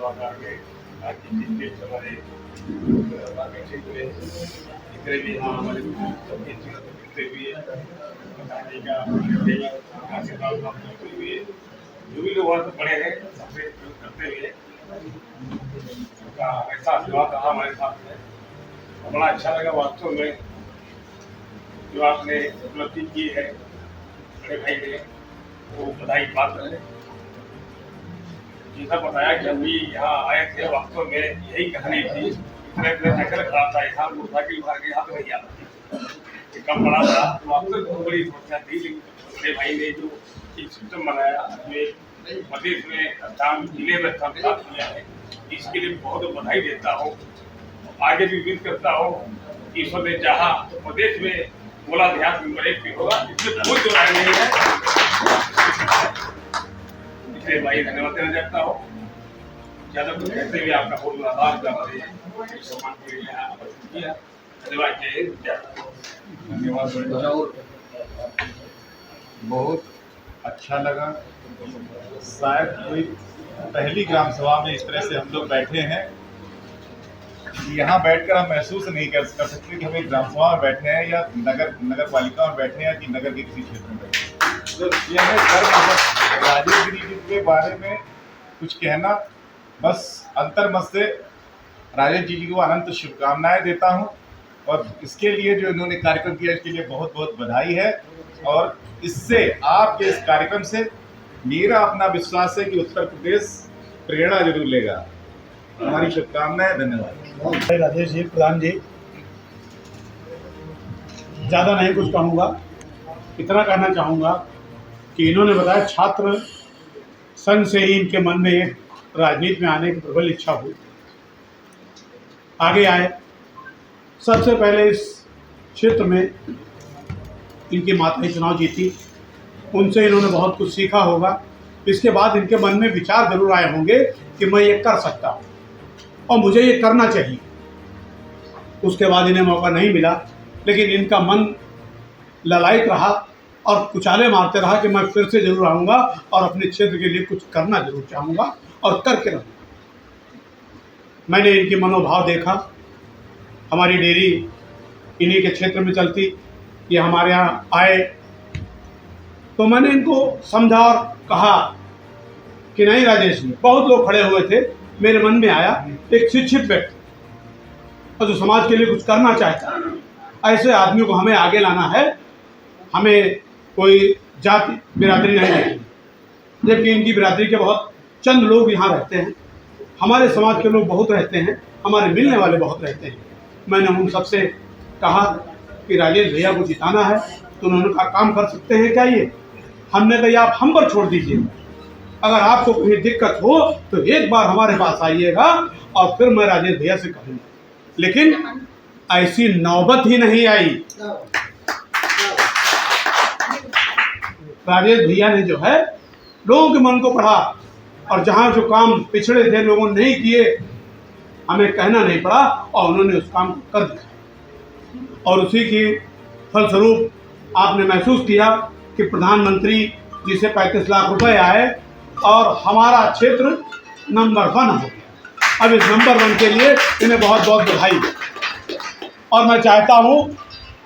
सभागार में आज जितने हमारे क्षेत्र में जितने भी यहाँ हमारे सबके जितने भी बताने का आशीर्वाद प्राप्त करते हुए जो भी लोग वहाँ बड़े हैं सबसे करते हुए उनका ऐसा आशीर्वाद रहा हमारे साथ में। बड़ा अच्छा लगा वास्तव में जो आपने उपलब्धि की है बड़े भाई ने, वो बधाई पात्र है। जैसा बताया कि हम भी यहाँ आए थे, वास्तव में यही कहानी थी। साइकिल खराब था, यहाँ मोटरसाइकिल भर के यहाँ पे नहीं आता, कम पड़ा था। वास्तव में बड़ी समस्या थी, लेकिन बड़े भाई ने जो एक सिस्टम बनाया, जो प्रदेश में स्थान जिले में स्थान प्राप्त किया है, इसके लिए बहुत बधाई देता हूँ। आगे भी उम्मीद करता हूँ ईश्वर ने चाहा तो प्रदेश में गोला देहात में बड़े भी होगा, इसमें कोई दो राय नहीं है। इसलिए भाई धन्यवाद देना चाहता हूँ। ज्यादा कुछ कहते हुए आपका बहुत बड़ा आभार सम्मान के लिए किया। धन्यवाद। धन्यवाद। बहुत अच्छा लगा। शायद कोई पहली ग्राम सभा में इस तरह से हम लोग बैठे हैं। यहाँ बैठकर हम महसूस नहीं कर सकते कि हम एक ग्राम सभा में बैठे हैं या नगर पालिका में बैठे हैं कि नगर के किसी क्षेत्र में बैठे हैं। तो यह है राजेश गिरी जी के बारे में कुछ कहना, बस अंतर्मन से राजेश जी को अनंत शुभकामनाएं देता हूं। और इसके लिए जो इन्होंने कार्यक्रम किया, इसके लिए बहुत बहुत बधाई है। और इससे आपके इस कार्यक्रम से मेरा अपना विश्वास है कि उत्तर प्रदेश प्रेरणा जरूर लेगा। हमारी शुभकामनाएं। धन्यवाद। राजेश जी, प्रधान जी, ज़्यादा नहीं कुछ कहूँगा, इतना कहना चाहूँगा कि इन्होंने बताया छात्र संघ से ही इनके मन में एक राजनीति में आने की प्रबल इच्छा हुई, आगे आए। सबसे पहले इस क्षेत्र में इनकी माता ही चुनाव जीती, उनसे इन्होंने बहुत कुछ सीखा होगा। इसके बाद इनके मन में विचार जरूर आए होंगे कि मैं ये कर सकता हूँ और मुझे ये करना चाहिए। उसके बाद इन्हें मौका नहीं मिला, लेकिन इनका मन ललायित रहा और कुचाले मारते रहा कि मैं फिर से जरूर आऊँगा और अपने क्षेत्र के लिए कुछ करना जरूर चाहूँगा और करके रहूँगा। मैंने इनकी मनोभाव देखा। हमारी डेयरी इन्हीं के क्षेत्र में चलती, ये हमारे यहाँ आए तो मैंने इनको समझा और कहा कि नहीं राजेश जी, बहुत लोग खड़े हुए थे, मेरे मन में आया एक शिक्षित व्यक्ति और जो समाज के लिए कुछ करना चाहता है, ऐसे आदमी को हमें आगे लाना है। हमें कोई जाति बिरादरी नहीं देखनी, जबकि इनकी बिरादरी के बहुत चंद लोग यहाँ रहते हैं। हमारे समाज के लोग बहुत रहते हैं, हमारे मिलने वाले बहुत रहते हैं। मैंने उन सबसे कहा कि राजेश भैया को जिताना है, तो उन्होंने कहा काम कर सकते हैं क्या ये? हमने कहा आप हम पर छोड़ दीजिए, अगर आपको कोई दिक्कत हो तो एक बार हमारे पास आइएगा और फिर मैं राजेश भैया से कहूँगा। लेकिन ऐसी नौबत ही नहीं आई। राजेश भैया ने जो है लोगों के मन को पढ़ा और जहाँ जो काम पिछड़े थे लोगों ने नहीं किए, हमें कहना नहीं पड़ा और उन्होंने उस काम को कर दिया। और उसी की फलस्वरूप आपने महसूस किया कि प्रधानमंत्री जी से 35 लाख रुपए आए और हमारा क्षेत्र नंबर 1 हो गया। अब इस नंबर 1 के लिए इन्हें बहुत बहुत बधाई। और मैं चाहता हूँ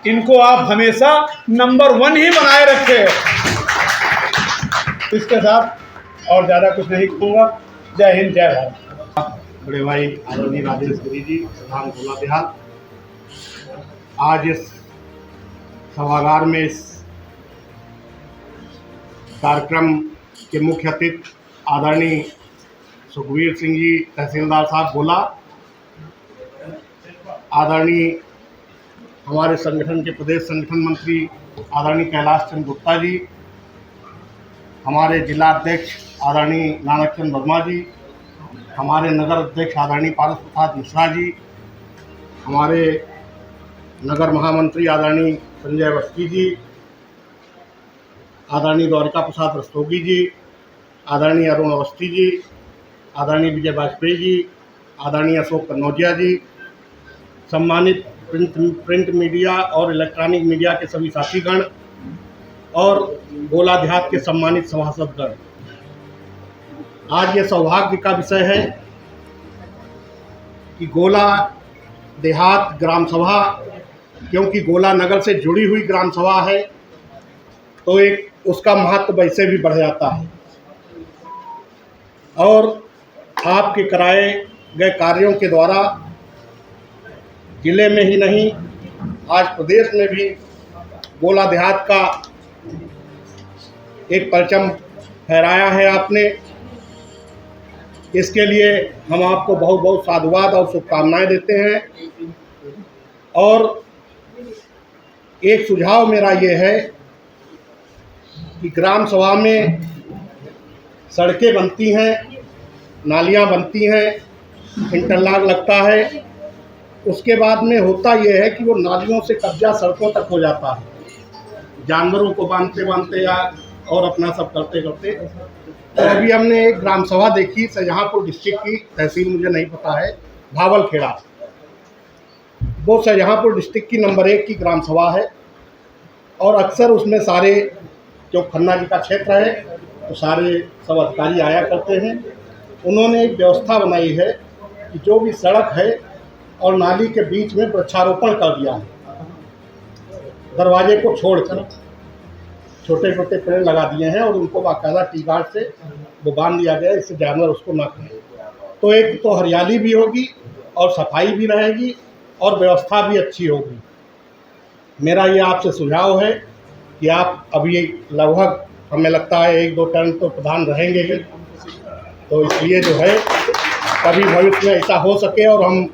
इनको आप हमेशा नंबर 1 ही बनाए रखें। इसके साथ और ज़्यादा कुछ नहीं कहूँगा। जय हिंद, जय भारत। बड़े भाई आदरणीय राजेश गिरी जी, प्रधान गोला देहात, आज इस सभागार में इस कार्यक्रम के मुख्य अतिथि आदरणीय सुखवीर सिंह जी तहसीलदार साहब गोला, आदरणीय हमारे संगठन के प्रदेश संगठन मंत्री आदरणीय कैलाश चंद्र गुप्ता जी, हमारे जिला अध्यक्ष आदरणीय नानक चंद वर्मा जी, हमारे नगर अध्यक्ष आदरणीय पारस प्रसाद मिश्रा जी, हमारे नगर महामंत्री आदरणीय संजय अवस्थी जी, आदरणीय द्वारिका प्रसाद रस्तोगी जी, आदरणीय अरुण अवस्थी जी, आदरणीय विजय वाजपेयी जी, आदरणीय अशोक कन्नौजिया जी, सम्मानित प्रिंट मीडिया और इलेक्ट्रॉनिक मीडिया के सभी साथीगण और गोला देहात के सम्मानित सभासदगण, आज ये सौभाग्य का विषय है कि गोला देहात ग्राम सभा, क्योंकि गोला नगर से जुड़ी हुई ग्राम सभा है, तो एक उसका महत्व वैसे भी बढ़ जाता है। और आपके कराए गए कार्यों के द्वारा जिले में ही नहीं, आज प्रदेश में भी गोला देहात का एक परचम फहराया है आपने। इसके लिए हम आपको बहुत बहुत साधुवाद और शुभकामनाएं देते हैं। और एक सुझाव मेरा ये है कि ग्राम सभा में सड़कें बनती हैं, नालियां बनती हैं, इंटरलॉक लगता है, उसके बाद में होता यह है कि वो नालियों से कब्जा सड़कों तक हो जाता है, जानवरों को बांधते बांधते या और अपना सब करते करते। तो अभी हमने एक ग्राम सभा देखी शाहजहाँपुर डिस्ट्रिक्ट की, तहसील मुझे नहीं पता है, भावलखेड़ा, वो शाहजहाँपुर डिस्ट्रिक्ट की नंबर 1 की ग्राम सभा है। और अक्सर उसमें सारे जो खन्ना जी का क्षेत्र है तो सारे सब अधिकारी आया करते हैं। उन्होंने एक व्यवस्था बनाई है कि जो भी सड़क है और नाली के बीच में वृक्षारोपण कर दिया है, दरवाजे को छोड़कर छोटे छोटे पेड़ लगा दिए हैं और उनको बाकायदा टी गार्ड से वो बांध दिया गया है, इससे जानवर उसको ना खाएं। तो एक तो हरियाली भी होगी और सफाई भी रहेगी और व्यवस्था भी अच्छी होगी। मेरा ये आपसे सुझाव है कि आप अभी लगभग हमें लगता है 1-2 टर्म तो प्रधान रहेंगे ही, तो इसलिए जो है कभी भविष्य में ऐसा हो सके, और हम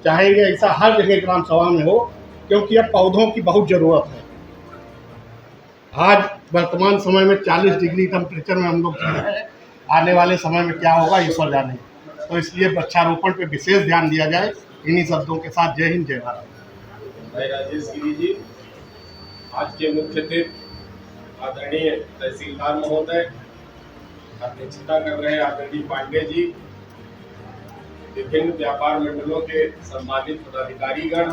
चाहेंगे ऐसा हर जगह ग्राम सभा में हो, क्योंकि अब पौधों की बहुत ज़रूरत है। आज वर्तमान समय में 40 डिग्री टेम्परेचर में हम लोग जी रहे हैं, आने वाले समय में क्या होगा ईश्वर जाने। तो इसलिए वृक्षारोपण पे विशेष ध्यान दिया जाए। इन्हीं शब्दों के साथ जय हिंद, जय भारत। भाई राजेश गिरी जी, आज के मुख्य अतिथि आदरणीय तहसीलदार महोदय, अध्यक्षता कर रहे आदरणीय पांडे जी, विभिन्न व्यापार मंडलों के सम्मानित पदाधिकारीगण,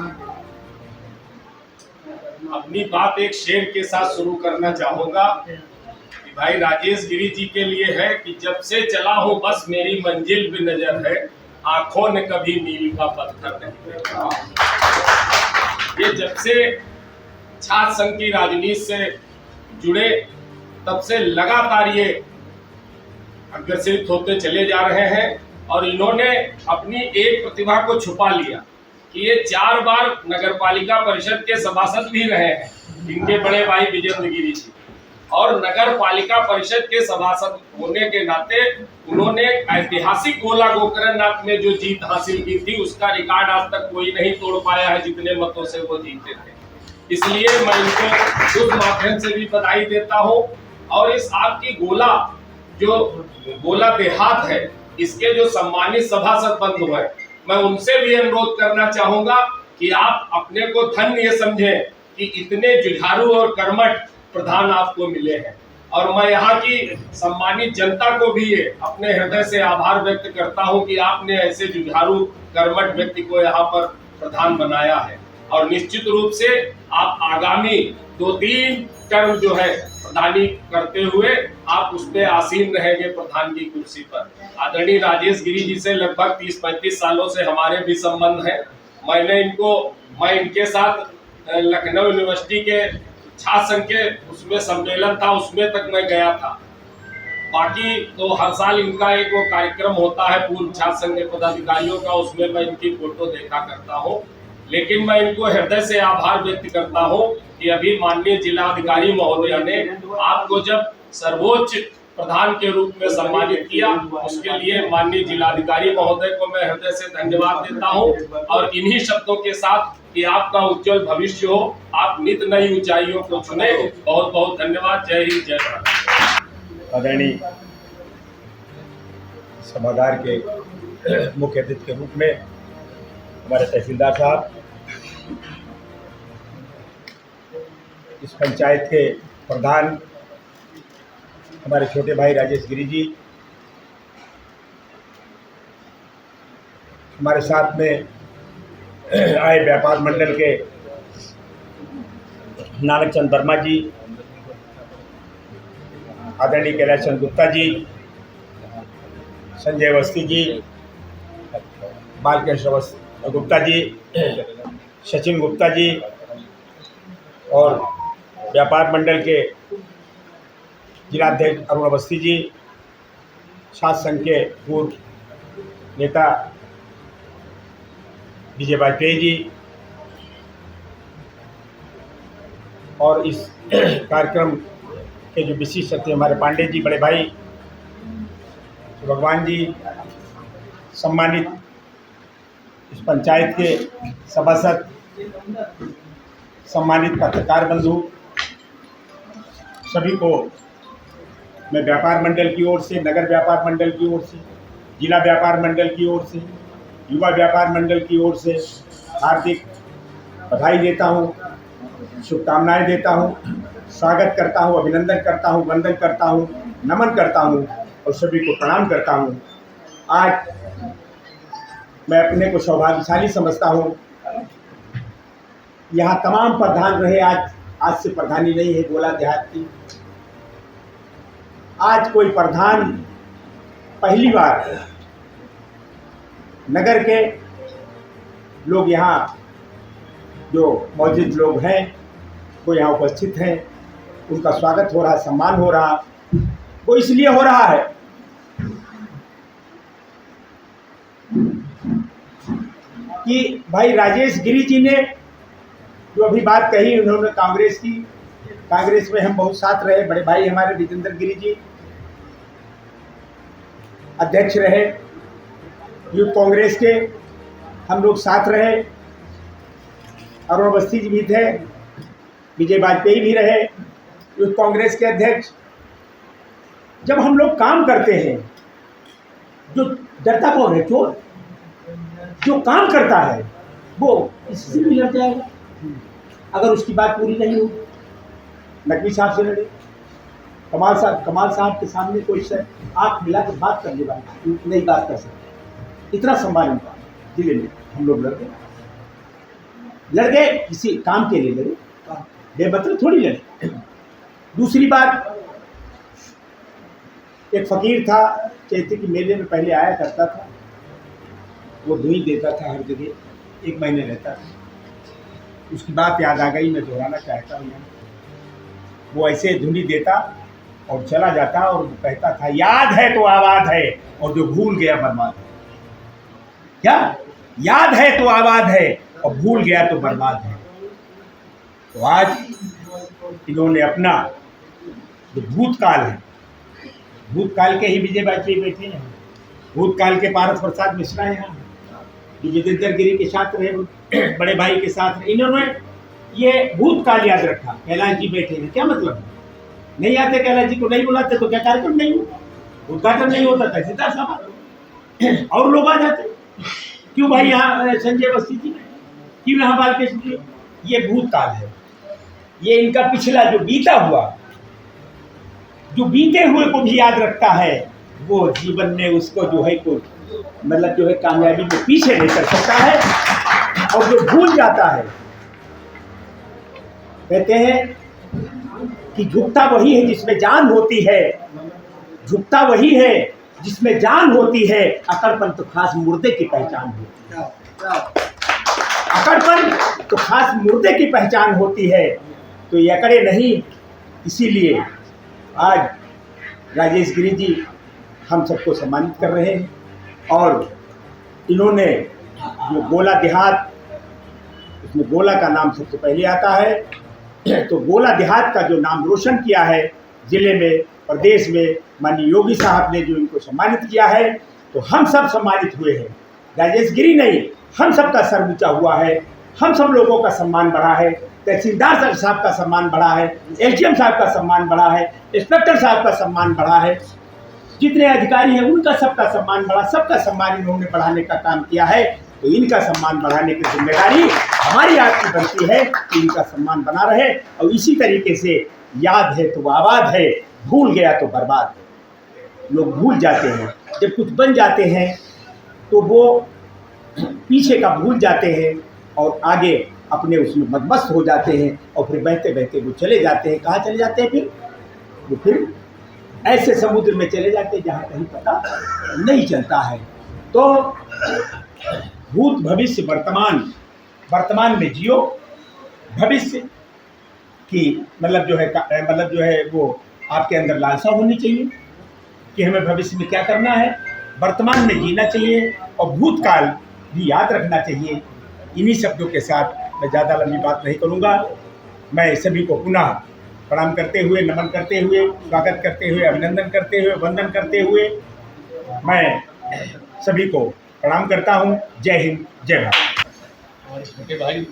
अपनी बात एक शेर के साथ शुरू करना चाहूंगा कि भाई राजेश गिरी जी के लिए है कि जब से चला हूं बस मेरी मंजिल भी नजर है, आंखों ने कभी मील का पत्थर नहीं देखा। ये जब से छात्र संघ की राजनीति से जुड़े तब से लगातार ये अग्रसित होते चले जा रहे हैं, और इन्होंने अपनी एक प्रतिभा को छुपा लिया कि ये 4 बार नगरपालिका परिषद के सभासद भी रहे हैं, इनके बड़े भाई विजेंद्र गिरी जी। और नगर पालिका परिषद के सभासद होने के नाते उन्होंने ऐतिहासिक गोला गोकरणनाथ में जो जीत हासिल की थी उसका रिकॉर्ड आज तक कोई नहीं तोड़ पाया है, जितने मतों से वो जीते थे। इसलिए मैं इनको उस माध्यम से भी बधाई देता हूँ। और इस आपकी गोला जो गोला देहात है, इसके जो सम्मानित सभासद बंधु हैं, मैं उनसे भी अनुरोध करना चाहूंगा कि आप अपने को धन्य ये समझें कि इतने जुझारू और कर्मठ प्रधान आपको मिले हैं। और मैं यहाँ की सम्मानित जनता को भी ये अपने हृदय से आभार व्यक्त करता हूँ कि आपने ऐसे जुझारू कर्मठ व्यक्ति को यहाँ पर प्रधान बनाया है। और निश्चित रूप से आप आगामी 2-3 टर्म जो है प्रधानी करते हुए आप उस पे आसीन रहेंगे प्रधान की कुर्सी पर। आदरणीय राजेश गिरी जी से लगभग 30-35 सालों से हमारे भी संबंध है। मैं इनके साथ लखनऊ यूनिवर्सिटी के छात्र संघ के उसमें सम्मेलन था, उसमें तक मैं गया था। बाकी तो हर साल इनका एक वो कार्यक्रम होता है पूर्व छात्र संघ के पदाधिकारियों का, उसमें मैं इनकी फोटो देखा करता हूँ। लेकिन मैं इनको हृदय से आभार व्यक्त करता हूँ कि अभी माननीय जिलाधिकारी महोदय ने आपको जब सर्वोच्च प्रधान के रूप में सम्मानित किया, उसके लिए माननीय जिलाधिकारी महोदय को मैं हृदय से धन्यवाद देता हूँ। और इन्हीं शब्दों के साथ कि आपका उज्जवल भविष्य हो, आप नित नई ऊंचाइयों को चुने। बहुत बहुत धन्यवाद। जय हिंद, जय भारत। आदरणीय सभागार के मुख्य अतिथि के रूप में हमारे तहसीलदार साहब, इस पंचायत के प्रधान हमारे छोटे भाई राजेश गिरी जी, हमारे साथ में आए व्यापार मंडल के नानक चंद वर्मा जी, आदरणीय कैलाश चंद गुप्ता जी, संजय अवस्थी जी, बालकृष्ण गुप्ता जी, सचिन गुप्ता जी और व्यापार मंडल के जिलाध्यक्ष अरुण अवस्थी जी, छात्र संघ के पूर्व नेता विजय वाजपेयी जी और इस कार्यक्रम के जो विशिष्ट अतिथि हमारे पांडे जी, बड़े भाई भगवान जी, सम्मानित इस पंचायत के सभासद, सम्मानित पत्रकार बंधु, सभी को मैं व्यापार मंडल की ओर से, नगर व्यापार मंडल की ओर से, जिला व्यापार मंडल की ओर से, युवा व्यापार मंडल की ओर से हार्दिक बधाई देता हूँ, शुभकामनाएं देता हूँ, स्वागत करता हूँ, अभिनंदन करता हूँ, वंदन करता हूँ, नमन करता हूँ और सभी को प्रणाम करता हूँ। आज मैं अपने को सौभाग्यशाली समझता हूँ। यहाँ तमाम प्रधान रहे, आज से प्रधानी नहीं है गोला देहात की। आज कोई प्रधान पहली बार नगर के लोग, यहाँ जो मौजूद लोग हैं वो यहाँ उपस्थित हैं, उनका स्वागत हो रहा, सम्मान हो रहा। वो इसलिए हो रहा है कि भाई राजेश गिरी जी ने जो अभी बात कही, उन्होंने कांग्रेस की, कांग्रेस में हम बहुत साथ रहे। बड़े भाई हमारे विजेंद्र गिरी जी अध्यक्ष रहे यूथ कांग्रेस के, हम लोग साथ रहे। अरुण अवस्थी जी भी थे, विजय वाजपेयी भी रहे यूथ कांग्रेस के अध्यक्ष। जब हम लोग काम करते हैं, जो डरता कौन है? चोर। जो काम करता है वो इससे भी लड़ जाएगा अगर उसकी बात पूरी नहीं हो। नकवी साहब से लड़े, कमाल साहब के सामने कोई से आँख मिला के बात करने वाला नहीं बात कर सकते, इतना सम्मान उनका जिले में। हम लोग लड़ गए किसी काम के लिए, लड़े, बेमतलब थोड़ी लड़े। दूसरी बात, एक फकीर था, चैती के मेले में पहले आया करता था, वो धुई देता था हर जगह, 1 महीने रहता था। उसकी बात याद आ गई, मैं दोहराना चाहता हूँ। वो ऐसे धुनी देता और चला जाता और कहता था, याद है तो आबाद है और जो भूल गया बर्बाद है। क्या? याद है तो आबाद है और भूल गया तो बर्बाद है। तो आज इन्होंने अपना जो भूतकाल है, भूतकाल के ही विजय वाजपेयी बैठे हैं, भूतकाल के पारस प्रसाद मिश्रा यहाँ जो विजेंद्र गिरी के साथ रहे, बड़े भाई के साथ रहे, इन्होंने ये भूतकाल याद रखा। कैलाश जी बैठे हैं, क्या मतलब है? नहीं आते कैलाश जी को, नहीं बुलाते तो क्या कार्यक्रम नहीं हुआ, उद्घाटन नहीं होता, तहसीलदार साहब और लोग आ जाते। क्यों भाई यहाँ संजय अवस्थी जी, क्यों यहाँ बालकृष्ण जी? ये भूतकाल है, ये इनका पिछला जो बीता हुआ, जो बीते हुए को भी याद रखता है, वो जीवन में उसको जो है कोई मतलब जो है कामयाबी को पीछे नहीं कर सकता है। और जो भूल जाता है, कहते हैं कि झुकता वही है जिसमें जान होती है, झुकता वही है जिसमें जान होती है, अकड़पन तो खास मुर्दे की पहचान होती है। अकड़पन तो खास मुर्दे की पहचान होती है। तो ये अकड़े नहीं, इसीलिए आज राजेश गिरी जी हम सबको सम्मानित कर रहे हैं। और इन्होंने जो गोला देहात, उसमें गोला का नाम सबसे पहले आता है, तो गोला देहात का जो नाम रोशन किया है जिले में, प्रदेश में, माननीय योगी साहब ने जो इनको सम्मानित किया है, तो हम सब सम्मानित हुए हैं। राजेश गिरी नहीं, हम सब का सर ऊंचा हुआ है, हम सब लोगों का सम्मान बढ़ा है, तहसीलदार साहब का सम्मान बढ़ा है, एसडीएम साहब का सम्मान बढ़ा है, इंस्पेक्टर साहब का सम्मान बढ़ा है, जितने अधिकारी हैं उनका सबका सम्मान बढ़ा, सबका सम्मान इन्होंने बढ़ाने का काम किया है। तो इनका सम्मान बढ़ाने की जिम्मेदारी हमारी आपकी बनती है कि इनका सम्मान बना रहे। और इसी तरीके से याद है तो आबाद है, भूल गया तो बर्बाद है। लोग भूल जाते हैं, जब कुछ बन जाते हैं तो वो पीछे का भूल जाते हैं और आगे अपने उसमें मदमस्त हो जाते हैं और फिर बहते बहते वो चले जाते हैं। कहाँ चले जाते हैं? फिर वो फिर ऐसे समुद्र में चले जाते हैं जहाँ कहीं पता नहीं चलता है। तो भूत भविष्य वर्तमान, वर्तमान में जियो, भविष्य की मतलब जो है वो आपके अंदर लालसा होनी चाहिए कि हमें भविष्य में क्या करना है, वर्तमान में जीना चाहिए और भूतकाल भी याद रखना चाहिए। इन्हीं शब्दों के साथ मैं ज़्यादा लंबी बात नहीं करूँगा। मैं सभी को पुनः प्रणाम करते हुए, नमन करते हुए, स्वागत करते हुए, अभिनंदन करते हुए, वंदन करते हुए मैं सभी को प्रणाम करता हूँ। जय हिंद, जय भारत। हमारे छोटे भाई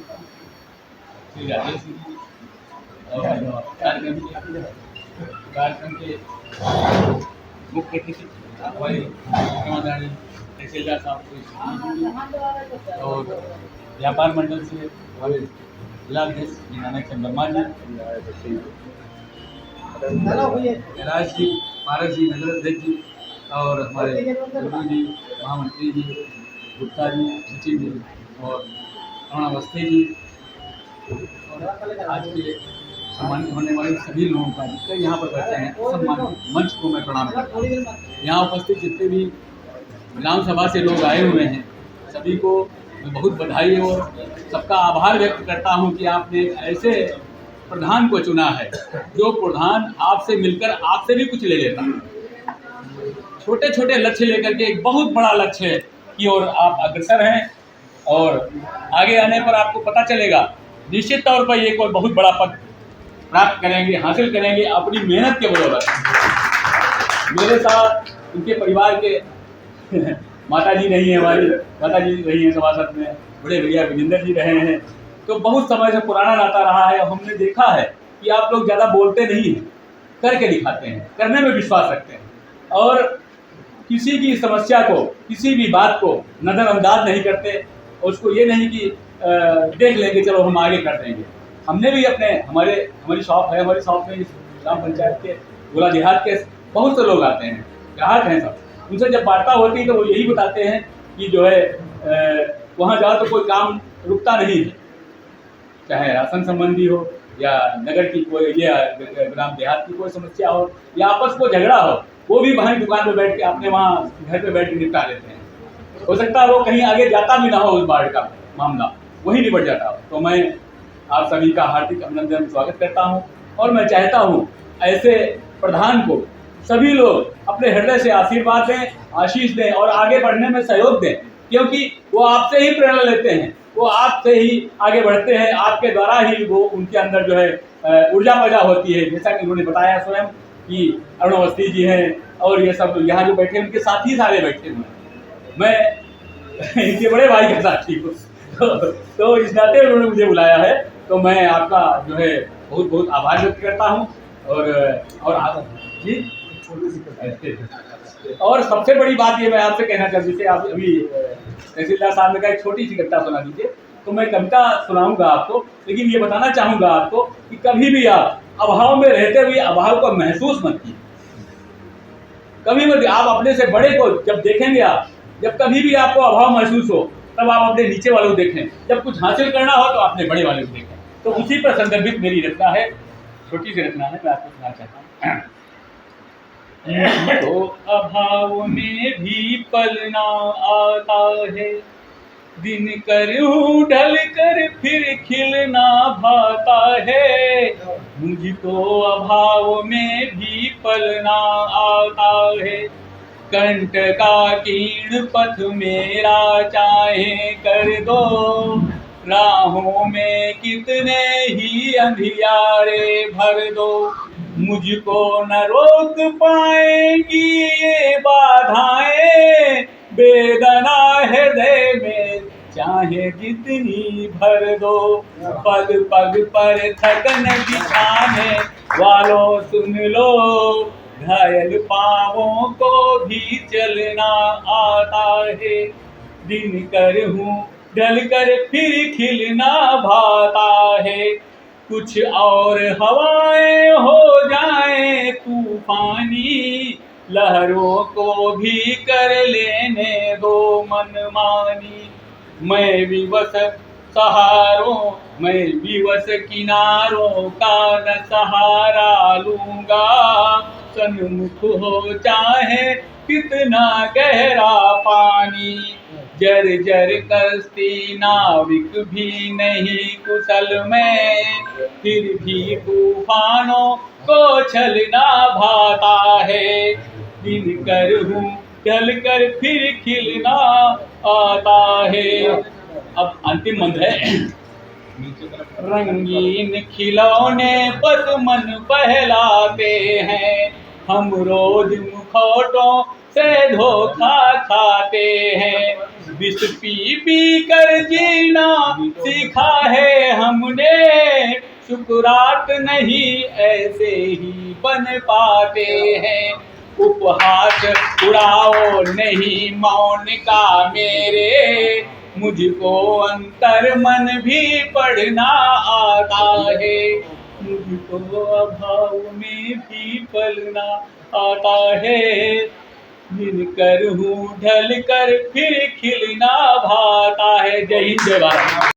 श्री राजेश जी और कार्यक्रम के मुख्य अतिथि हमारे आदरणीय तहसीलदार साहब और व्यापार मंडल से हमारे जिला अध्यक्ष श्री नानक चंद वर्मा जी, कैलाश जी, पारस जी, नगर अध्यक्ष जी और हमारे गुरु जी, महामंत्री जी, गुप्ता जी, सचिव जी और अरुण अवस्थी जी और आज के सम्मानित होने वाले सभी लोगों का जितने यहाँ पर बैठे हैं सम्मानित मंच को मैं प्रणाम करता हूँ। यहाँ उपस्थित जितने भी ग्राम सभा से लोग आए हुए हैं सभी को मैं बहुत बधाई और सबका आभार व्यक्त करता हूँ कि आपने ऐसे प्रधान को चुना है जो प्रधान आपसे मिलकर आपसे भी कुछ ले लेता है। छोटे छोटे लक्ष्य लेकर के एक बहुत बड़ा लक्ष्य की ओर आप अग्रसर हैं और आगे आने पर आपको पता चलेगा निश्चित तौर पर ये कोई बहुत बड़ा पद प्राप्त करेंगे, हासिल करेंगे अपनी मेहनत के बदौलत। मेरे साथ उनके परिवार के माता जी रही हैं, हमारी माता जी रही हैं सभासद में, बड़े भैया विजेंद्र जी रहे हैं, तो बहुत समय से पुराना नाता रहा है। हमने देखा है कि आप लोग ज़्यादा बोलते नहीं हैं, करके दिखाते हैं, करने में विश्वास रखते हैं और किसी की समस्या को, किसी भी बात को नज़रअंदाज नहीं करते। उसको ये नहीं कि देख लेंगे चलो हम आगे कर देंगे। हमने भी हमारी शॉप है, हमारी शॉप में इस ग्राम पंचायत के गोला देहात के बहुत से लोग आते हैं, ग्राहक हैं सब। उनसे जब वार्ता होती है तो वो यही बताते हैं कि जो है वहाँ जाओ तो कोई काम रुकता नहीं है, चाहे राशन संबंधी हो या नगर की कोई या ग्राम देहात की कोई समस्या हो या आपस को झगड़ा हो, वो भी वहीं दुकान पे बैठ के अपने वहाँ घर पे बैठ के निपटा लेते हैं। हो सकता है वो कहीं आगे जाता भी ना हो, उस बाढ़ का मामला वहीं निपट जाता हो। तो मैं आप सभी का हार्दिक अभिनंदन स्वागत करता हूं और मैं चाहता हूं ऐसे प्रधान को सभी लोग अपने हृदय से आशीर्वाद दें, आशीष दें और आगे बढ़ने में सहयोग दें, क्योंकि वो आपसे ही प्रेरणा लेते हैं, वो आपसे ही आगे बढ़ते हैं, आपके द्वारा ही वो उनके अंदर जो है ऊर्जा पैदा होती है। जैसा कि उन्होंने बताया स्वयं कि अरुण अवस्थी जी हैं और ये सब यहाँ जो बैठे उनके साथी सारे बैठे हुए हैं, मैं इनके बड़े भाई का साथी हूँ। तो इस नाते उन्होंने मुझे बुलाया है, तो मैं आपका जो है बहुत बहुत आभार व्यक्त करता हूँ और जी और सबसे बड़ी बात ये मैं आपसे कहना चाहूँ, जैसे आप अभी तहसीलदार साहब ने कहा एक छोटी सी कविता सुना दीजिए, तो मैं कविता सुनाऊंगा आपको, लेकिन ये बताना चाहूँगा आपको कि कभी भी आप अभाव में रहते हुए अभाव को महसूस मत कीजिए, कभी मत। आप अपने से बड़े को जब देखेंगे, आप जब कभी भी आपको अभाव महसूस हो तब आप अपने नीचे वालों को देखें, जब कुछ हासिल करना हो तो अपने बड़े वालों को देखें। तो उसी पर संदर्भित मेरी रचना है, छोटी सी रचना है, मैं आपको सुनाना चाहता हूँ। तो अभाव में भी पलना आता है, दिन करूं ढल कर फिर खिलना भाता है। मुझको अभाव में भी पलना आता है, कंठ का कीर्ण पथ मेरा चाहे कर दो, राहों में कितने ही अंधियारे भर दो। मुझको न रोक पाएंगी ये बाधाएं, बेदना हृदय में चाहे जितनी भर दो। पग पग पर थकन दिखाने वालों सुन लो, घायल पाँवों को भी चलना आता है। दिन कर हूँ ढल कर फिर खिलना भाता है, कुछ और हवाएं हो जाएं तूफानी, लहरों को भी कर लेने दो मनमानी। मैं विवश सहारों, मैं विवश किनारों का न सहारा लूंगा, सन्मुख हो चाहे कितना गहरा पानी। जर जर कश्ती नाविक भी नहीं कुशल में, फिर भी तूफानों को चलना भाता है। दिन कर हूँ ढल कर फिर खिलना आता है। अब अंतिम मंत्र है। रंगीन खिलौने बस मन बहलाते हैं, हम रोज मुखौटों से धोखा खाते हैं। विष पी पी कर जीना सीखा है हमने, शुक्रात नहीं ऐसे ही बन पाते हैं। उपहास उड़ाओ नहीं मौन का मेरे, मुझको अंतर मन भी पढ़ना आता है। मुझको अभाव में भी पलना आता है। दिन कर हूँ ढल कर फिर खिलना भाता है। जय हिंद जय भारत।